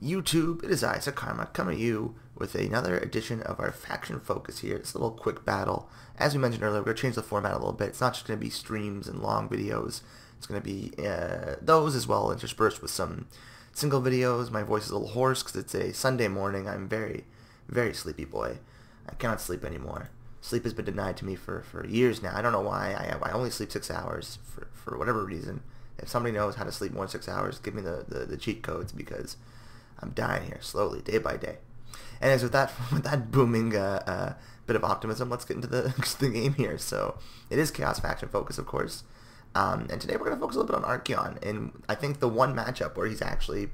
YouTube, it is I, Karma, coming to you with another edition of our Faction Focus here. It's a little quick battle. As we mentioned earlier, we're going to change the format a little bit. It's not just going to be streams and long videos. It's going to be those as well, interspersed with some single videos. My voice is a little hoarse because it's a Sunday morning. I'm very, very sleepy boy. I cannot sleep anymore. Sleep has been denied to me for years now. I don't know why. I only sleep 6 hours for whatever reason. If somebody knows how to sleep more than 6 hours, give me the cheat codes, because I'm dying here slowly, day by day. And as with that booming bit of optimism, let's get into the game here. So it is Chaos Faction Focus, of course. And today we're going to focus a little bit on Archaon. And I think the one matchup where he's actually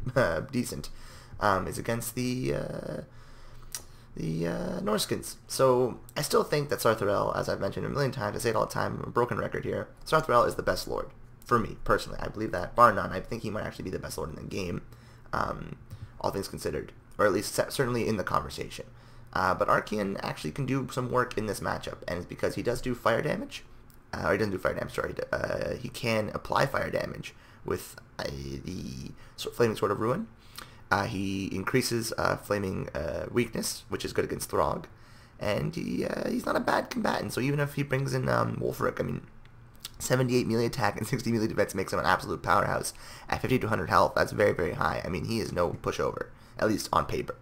decent is against the Norskins. So I still think that Sarthrel, as I've mentioned a million times, I say it all the time, I'm a broken record here, Sarthrel is the best lord. For me, personally. I believe that, bar none. I think he might actually be the best lord in the game, all things considered. Or at least certainly in the conversation. But Archaon actually can do some work in this matchup, and it's because he does do fire damage. Or he doesn't do fire damage, sorry. He can apply fire damage with the Flaming Sword of Ruin. He increases Flaming Weakness, which is good against Throg. And he's not a bad combatant, so even if he brings in Wolfric, I mean, 78 melee attack and 60 melee defense makes him an absolute powerhouse. At 50 to 100 health, that's very, very high. I mean, he is no pushover, at least on paper.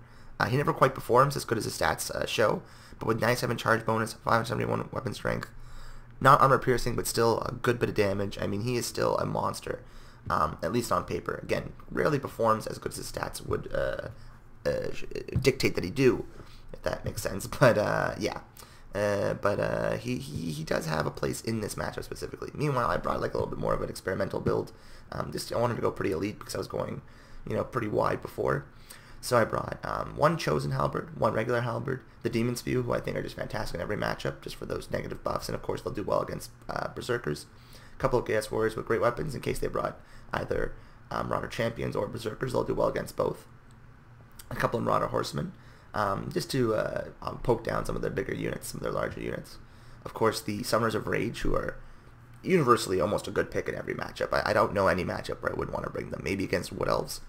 He never quite performs as good as his stats show, but with 97 charge bonus, 571 weapon strength, not armor piercing, but still a good bit of damage. I mean, he is still a monster, at least on paper. Again, rarely performs as good as his stats would dictate that he do, if that makes sense. But yeah. He does have a place in this matchup specifically. Meanwhile, I brought like a little bit more of an experimental build. I wanted to go pretty elite because I was going, pretty wide before. So I brought one chosen halberd, one regular halberd, the demon spew, who I think are just fantastic in every matchup, just for those negative buffs, and of course they'll do well against berserkers. A couple of chaos warriors with great weapons in case they brought either Marauder champions or berserkers. They'll do well against both. A couple of Marauder horsemen. Just to poke down some of their bigger units, some of their larger units. Of course, the Summoners of Rage, who are universally almost a good pick in every matchup. I don't know any matchup where I wouldn't want to bring them. Maybe against Wood Elves,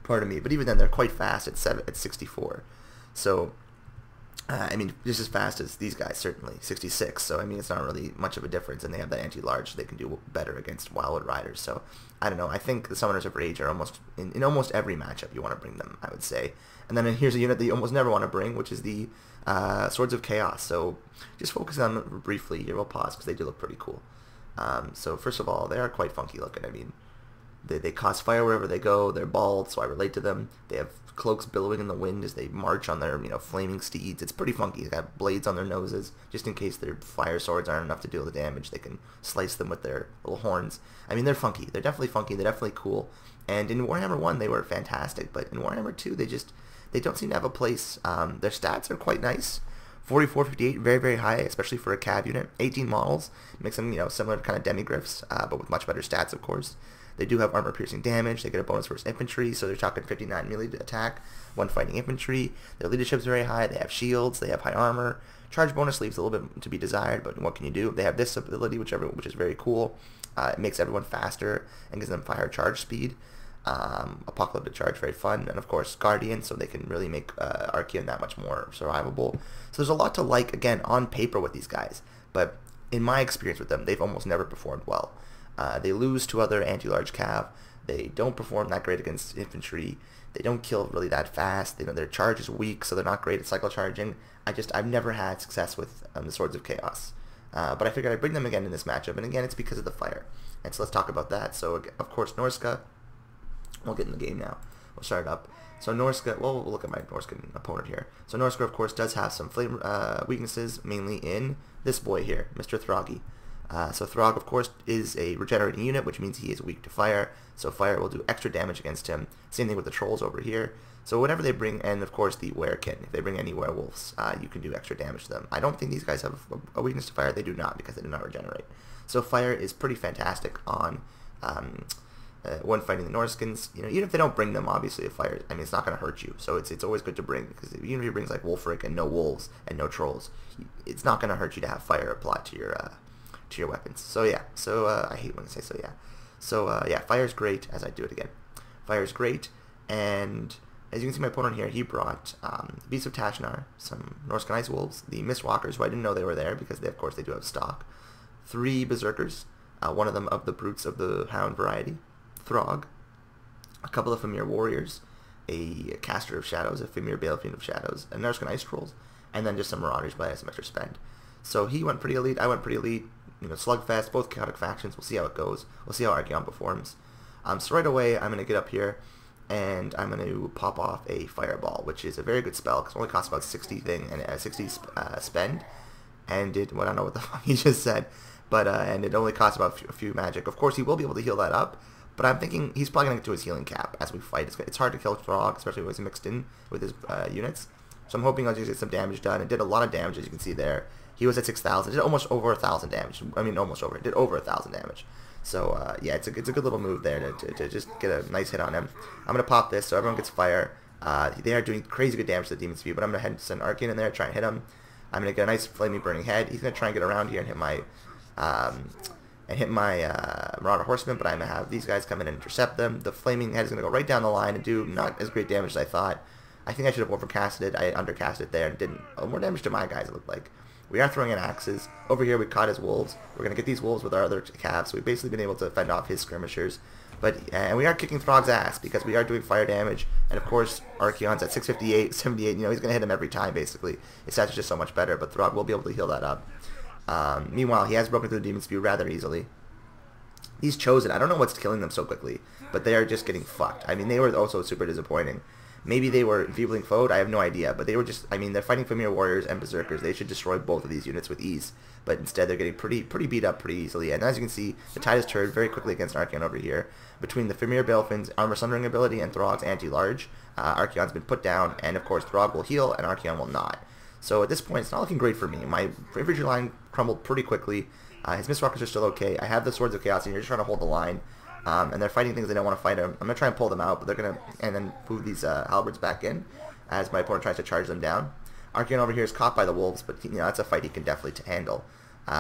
pardon me. But even then, they're quite fast at 64. So, I mean, just as fast as these guys, certainly. 66. So, I mean, it's not really much of a difference. And they have that anti-large, so they can do better against Wildwood Riders. So, I don't know. I think the Summoners of Rage are almost, in almost every matchup you want to bring them, I would say. And then here's a unit that you almost never want to bring, which is the Swords of Chaos. So just focus on them briefly here. We'll pause because they do look pretty cool. So first of all, they are quite funky looking. I mean, they cause fire wherever they go. They're bald, so I relate to them. They have cloaks billowing in the wind as they march on their flaming steeds. It's pretty funky. They got blades on their noses just in case their fire swords aren't enough to deal the damage. They can slice them with their little horns. I mean, they're funky. They're definitely funky. They're definitely cool. And in Warhammer 1, they were fantastic, but in Warhammer 2, they don't seem to have a place. Their stats are quite nice. 44, 58, very, very high, especially for a cav unit. 18 models, makes them, similar to kind of demigryphs, but with much better stats, of course. They do have armor-piercing damage. They get a bonus versus infantry, so they're talking 59 melee attack, 1 fighting infantry. Their leadership's very high. They have shields. They have high armor. Charge bonus leaves a little bit to be desired, but what can you do? They have this ability, which is very cool. It makes everyone faster and gives them fire charge speed. Apocalyptic Charge, very fun, and of course Guardian, so they can really make Archaon that much more survivable. So there's a lot to like, again, on paper with these guys, but in my experience with them, they've almost never performed well. They lose to other anti-large cav. They don't perform that great against infantry. They don't kill really that fast. Their charge is weak, so they're not great at cycle charging. I've never had success with the Swords of Chaos. But I figured I'd bring them again in this matchup, and again, it's because of the fire. And so let's talk about that. So, of course, Norska. We'll get in the game now. We'll start it up. So Norska, well, we'll look at my Norskan opponent here. So Norska, of course, does have some flame weaknesses, mainly in this boy here, Mr. Throggy. So Throg, of course, is a regenerating unit, which means he is weak to fire. So fire will do extra damage against him. Same thing with the trolls over here. So whenever they bring, and of course the werekin, if they bring any werewolves, you can do extra damage to them. I don't think these guys have a weakness to fire. They do not, because they do not regenerate. So fire is pretty fantastic on when fighting the Norskins. Even if they don't bring them, obviously, a fire, I mean, it's not going to hurt you. So it's always good to bring, because even if he brings like Wolfric and no wolves and no trolls, it's not going to hurt you to have fire applied to your weapons. So yeah. So I hate when I say so yeah. So yeah, fire's great. As I do it again, fire's great. And as you can see, my opponent here, he brought Beasts of Tashnar, some Norscan Ice Wolves, the Mistwalkers, who I didn't know they were there because they, of course, they do have stock. 3 Berserkers, one of them of the Brutes of the Hound variety, Throg, a couple of Famir Warriors, a Caster of Shadows, a Famir Balefiend of Shadows, a Norscan Ice Trolls, and then just some Marauders by some extra spend. So he went pretty elite, I went pretty elite, you know, slugfest, both chaotic factions. We'll see how it goes. We'll see how Archaon performs. So right away, I'm going to get up here, and I'm going to pop off a Fireball, which is a very good spell, because it only costs about 60 spend, and it, well, I don't know what the fuck he just said, but, and it only costs about a few magic. Of course, he will be able to heal that up, but I'm thinking he's probably going to get to his healing cap as we fight. It's hard to kill Throg, especially when he's mixed in with his units, so I'm hoping I'll just get some damage done. It did a lot of damage, as you can see there. He was at 6,000. It did almost over 1,000 damage. I mean, almost over. It did over 1,000 damage. So, yeah, it's a good little move there to just get a nice hit on him. I'm going to pop this so everyone gets fire. They are doing crazy good damage to the Demon's View, but I'm going to send Archaon in there, try and hit him. I'm going to get a nice flaming burning head. He's going to try and get around here and hit my Marauder Horseman, but I'm going to have these guys come in and intercept them. The flaming head is going to go right down the line and do not as great damage as I thought. I think I should have overcasted it. I undercast it there and did more damage to my guys, it looked like. We are throwing in axes. Over here we caught his wolves. We're going to get these wolves with our other calves. So we've basically been able to fend off his skirmishers. But and we are kicking Throg's ass because we are doing fire damage. And of course, Archaon's at 658, 78. You know, he's going to hit him every time basically. His stats are just so much better, but Throg will be able to heal that up. Meanwhile, he has broken through the Demon's View rather easily. He's Chosen. I don't know what's killing them so quickly, but they are just getting fucked. I mean, they were also super disappointing. Maybe they were enfeebling foed, I have no idea, but they were just, I mean, they're fighting Famir Warriors and Berserkers. They should destroy both of these units with ease, but instead they're getting pretty beat up pretty easily. And as you can see, the tide has turned very quickly against Archaon over here. Between the Famir Balefiend's Armor Sundering ability and Throg's anti-large, Archaon's been put down, and of course Throg will heal and Archaon will not. So at this point, it's not looking great for me. My infantry line crumbled pretty quickly. His Mistwalkers are still okay. I have the Swords of Chaos, and you're just trying to hold the line. And they're fighting things they don't want to fight. I'm going to try and pull them out, but they're going to, and then move these halberds back in as my opponent tries to charge them down. Archaon over here is caught by the wolves, but you know, that's a fight he can definitely handle.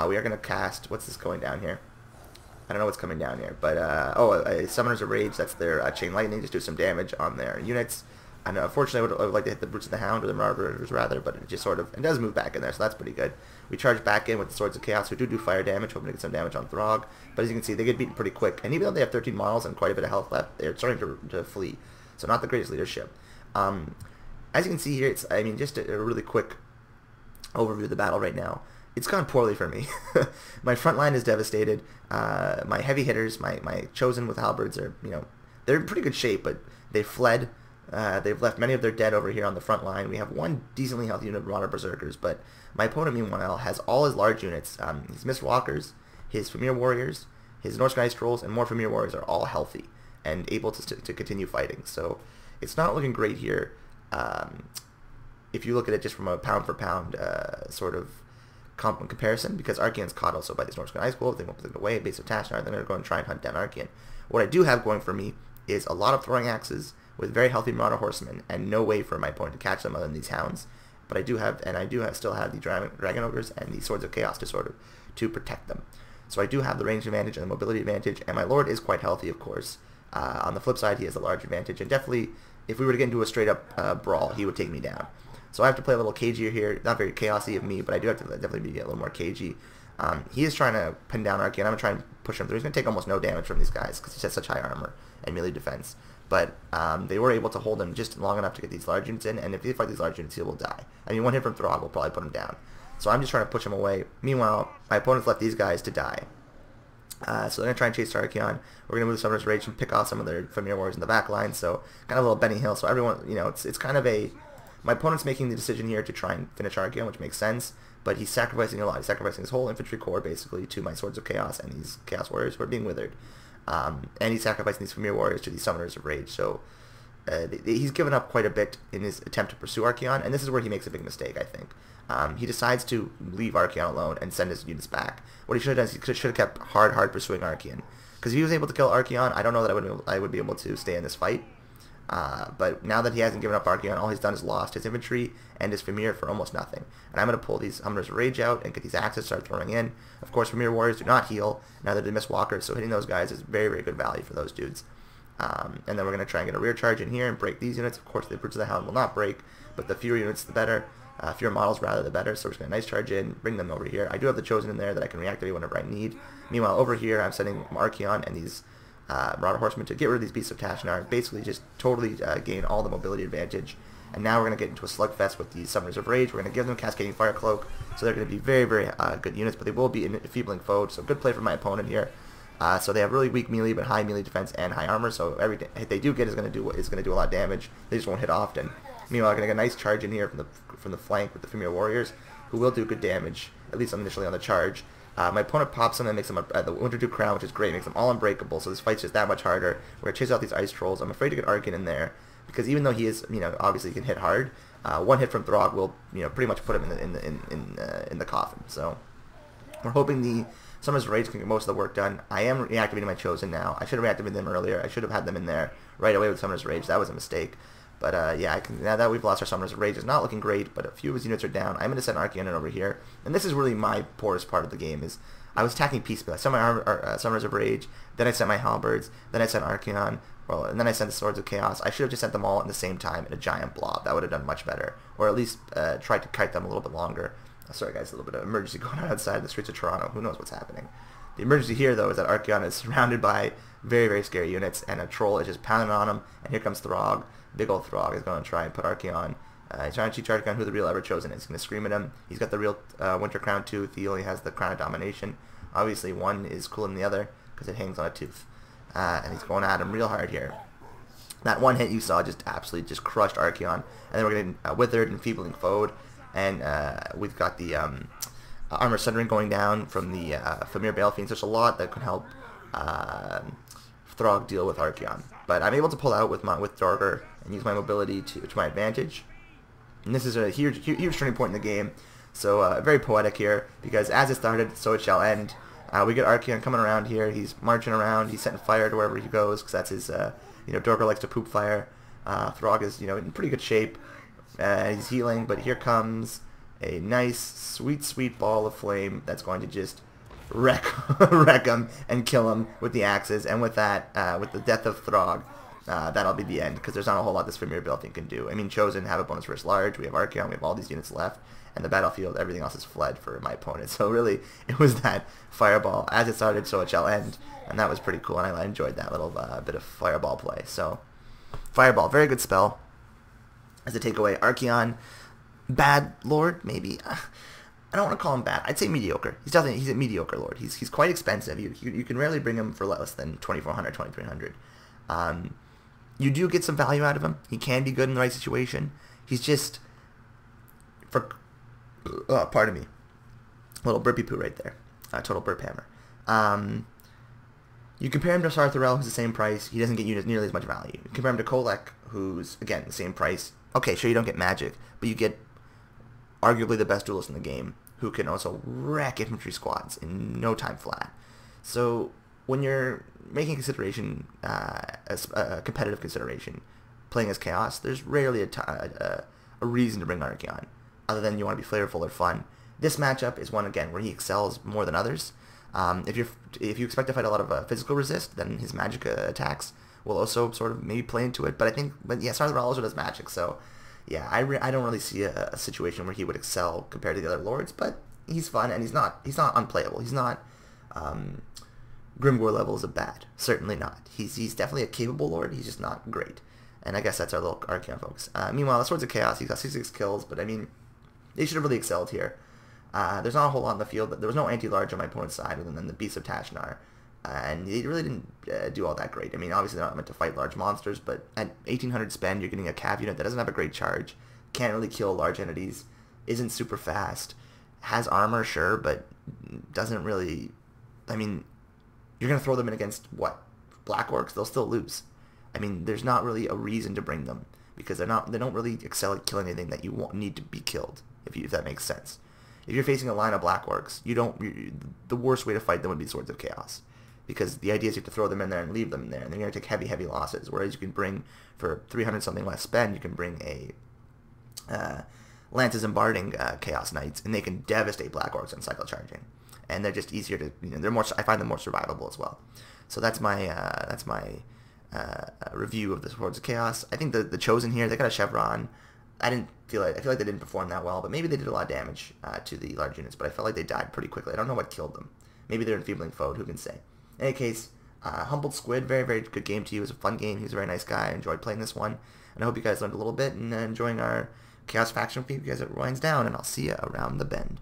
We are going to cast, what's this going down here? I don't know what's coming down here, but, Summoners of Rage, that's their Chain Lightning, just do some damage on their units. And unfortunately, I would like to hit the Brutes of the Hound, or the Marauders rather, but it just sort of, it does move back in there, so that's pretty good. We charge back in with the Swords of Chaos, who do fire damage, hoping to get some damage on Throg, but as you can see, they get beaten pretty quick, and even though they have 13 models and quite a bit of health left, they're starting to flee, so not the greatest leadership. As you can see here, it's, I mean, just a really quick overview of the battle right now. It's gone poorly for me. My front line is devastated. My heavy hitters, my Chosen with halberds are, you know, they're in pretty good shape, but they fled. They've left many of their dead over here on the front line. We have one decently healthy unit of Marauder Berserkers, but my opponent, meanwhile, has all his large units. His Mistwalkers, his Famir Warriors, his Norscan Ice Trolls, and more Famir Warriors are all healthy and able to continue fighting. So it's not looking great here. If you look at it just from a pound-for-pound sort of comparison, because Archaon's caught also by these Norscan Ice Wolves. They won't put it away. Base of Tashnar, they're going to go and try and hunt down Archaon. What I do have going for me is a lot of throwing axes with very healthy Marauder Horsemen, and no way for my opponent to catch them other than these Hounds. But I do have, and I still have the Dragon Ogres and the Swords of Chaos to protect them. So I do have the range advantage and the mobility advantage, and my Lord is quite healthy, of course. On the flip side, he has a large advantage, and definitely, if we were to get into a straight-up brawl, he would take me down. So I have to play a little cagier here. Not very chaosy of me, but I do have to definitely be a little more cagey. He is trying to pin down Archaon. I'm going to try and push him through. He's going to take almost no damage from these guys because he has such high armor and melee defense. But they were able to hold him just long enough to get these large units in, and if they fight these large units, he will die. I mean, one hit from Throg will probably put him down. So I'm just trying to push him away. Meanwhile, my opponent's left these guys to die. So they're going to try and chase Archaon. We're going to move Summoner's Rage and pick off some of their Famir Warriors in the back line. So kind of a little Benny Hill. So everyone, you know, it's kind of a... My opponent's making the decision here to try and finish Archaon, which makes sense. But he's sacrificing a lot. He's sacrificing his whole infantry corps, basically, to my Swords of Chaos and these Chaos Warriors who are being withered. And he's sacrificing these Famir Warriors to these Summoners of Rage. So he's given up quite a bit in his attempt to pursue Archaon, and this is where he makes a big mistake, I think. He decides to leave Archaon alone and send his units back. What he should have done is he should have kept hard pursuing Archaon. Because if he was able to kill Archaon, I don't know that I would be able to stay in this fight. But now that he hasn't given up Archaon, all he's done is lost his infantry and his Famir for almost nothing. And I'm going to pull these Summoners of Rage out and get these axes, start throwing in. Of course, Famir Warriors do not heal, neither do Mistwalkers, so hitting those guys is very good value for those dudes. And then we're going to try and get a rear charge in here and break these units. Of course, the Brutes of the Hound will not break, but the fewer units, the better. Fewer models, rather, the better. So we're just going to nice charge in, bring them over here. I do have the Chosen in there that I can reactivate whenever I need. Meanwhile, over here, I'm sending Archaon and these Marauder Horsemen to get rid of these Beasts of Tashnar, basically just totally gain all the mobility advantage. And now we're going to get into a slugfest with these Summoners of Rage. We're going to give them Cascading Fire Cloak, so they're going to be very, very good units, but they will be enfeebling foes, so good play from my opponent here. So they have really weak melee, but high melee defense and high armor, so every hit they do get is going to do a lot of damage. They just won't hit often. Meanwhile, I'm going to get a nice charge in here from the flank with the Female Warriors, who will do good damage, at least initially on the charge. My opponent pops them and makes them the Winter Dew Crown, which is great, makes them all unbreakable, so this fight's just that much harder. We're going to chase out these Ice Trolls. I'm afraid to get Archaon in there, because even though he is, obviously he can hit hard, one hit from Throg will, pretty much put him in the coffin. So we're hoping the Summoners Rage can get most of the work done. I am reactivating my Chosen now. I should have reactivated them earlier. I should have had them in there right away with Summoners Rage. That was a mistake. But yeah, now that we've lost our Summoners Rage, it's not looking great, but a few of his units are down. I'm going to send Archaon over here. And this is really my poorest part of the game, is I was attacking piecemeal. I sent my Summoners of Rage, then I sent my Halberds, then I sent Archaon, and then I sent the Swords of Chaos. I should have just sent them all at the same time in a giant blob. That would have done much better. Or at least tried to kite them a little bit longer. Sorry guys, a little bit of emergency going on outside the streets of Toronto. Who knows what's happening. The emergency here, though, is that Archaon is surrounded by very, very scary units, and a Troll is just pounding on him, and here comes Throg. Big old Throg is going to try and put Archaon. He's trying to charge on who the real Ever Chosen is. He's going to scream at him. He's got the real Winter Crown Tooth. He only has the Crown of Domination. Obviously, one is cooler than the other, because it hangs on a tooth. And he's going at him real hard here. That one hit you saw just absolutely just crushed Archaon. And then we're getting Withered and Feebling Foed. And we've got the Armor Sundering going down from the Famir Balefiends. There's a lot that can help Throg deal with Archaon. But I'm able to pull out with Dorger and use my mobility to my advantage. And this is a huge turning point in the game. So very poetic here, because as it started, so it shall end. We get Archaon coming around here. He's marching around. He's setting fire to wherever he goes, because that's his, Dorger likes to poop fire. Throg is, in pretty good shape. He's healing, but here comes a nice, sweet, sweet ball of flame that's going to just wreck him and kill him with the axes. And with that, with the death of Throg, that'll be the end, because there's not a whole lot this Famir Balefiend can do. I mean, Chosen have a bonus versus large. We have Archaon. We have all these units left. And the battlefield, everything else is fled for my opponent. So really, it was that fireball. As it started, so it shall end. And that was pretty cool, and I enjoyed that little bit of fireball play. So, fireball, very good spell. As a takeaway, Archaon, bad lord, maybe. I don't want to call him bad. I'd say mediocre. He's a mediocre lord. He's quite expensive. You can rarely bring him for less than 2,400, 2,300. You do get some value out of him. He can be good in the right situation. He's just, pardon me, a little burpy poo right there. Total burp hammer. You compare him to Sartharel, who's the same price. He doesn't get nearly as much value. You compare him to Kolek, who's, again, the same price. Okay, sure, you don't get magic, but you get arguably the best duelist in the game, who can also wreck infantry squads in no time flat. So when you're making consideration, a competitive consideration, playing as Chaos, there's rarely a reason to bring Archaon, other than you want to be flavorful or fun. This matchup is one, again, where he excels more than others. If you expect to fight a lot of physical resist, then his magic attacks will also sort of maybe play into it. But yeah, Sartharel also does magic, so yeah, I don't really see a situation where he would excel compared to the other lords. But he's fun, and he's not unplayable. He's not Grimgor levels of bad. Certainly not. He's definitely a capable lord. He's just not great. And I guess that's our little Archaon folks. Meanwhile, the Swords of Chaos, he's got 66 kills, but I mean, they should have really excelled here. There's not a whole lot on the field. There was no anti-large on my opponent's side other than the Beasts of Tashnar. And they really didn't do all that great. I mean, obviously they're not meant to fight large monsters, but at 1,800 spend, you're getting a cav unit that doesn't have a great charge, can't really kill large entities, isn't super fast, has armor, sure, but doesn't really... I mean, you're going to throw them in against, what, Black Orcs? They'll still lose. I mean, there's not really a reason to bring them, because they don't really excel at killing anything that you need to be killed, if that makes sense. If you're facing a line of Black Orcs, the worst way to fight them would be Swords of Chaos, because the idea is you have to throw them in there and leave them in there, and they're going to take heavy, heavy losses, whereas you can bring, for 300-something less spend, you can bring a Lances and Barding Chaos Knights, and they can devastate Black Orcs on cycle charging, and they're just easier to, they're more, I find them more survivable as well. So that's my review of the Swords of Chaos. I think the Chosen here, they got a Chevron. I feel like they didn't perform that well, but maybe they did a lot of damage to the large units, but I felt like they died pretty quickly. I don't know what killed them. Maybe they're enfeebling foe, who can say. In any case, Humbled Squid, very, very good game to you. It was a fun game. He was a very nice guy. I enjoyed playing this one, and I hope you guys learned a little bit and enjoying our Chaos faction with you guys at Winds Down, and I'll see you around the bend.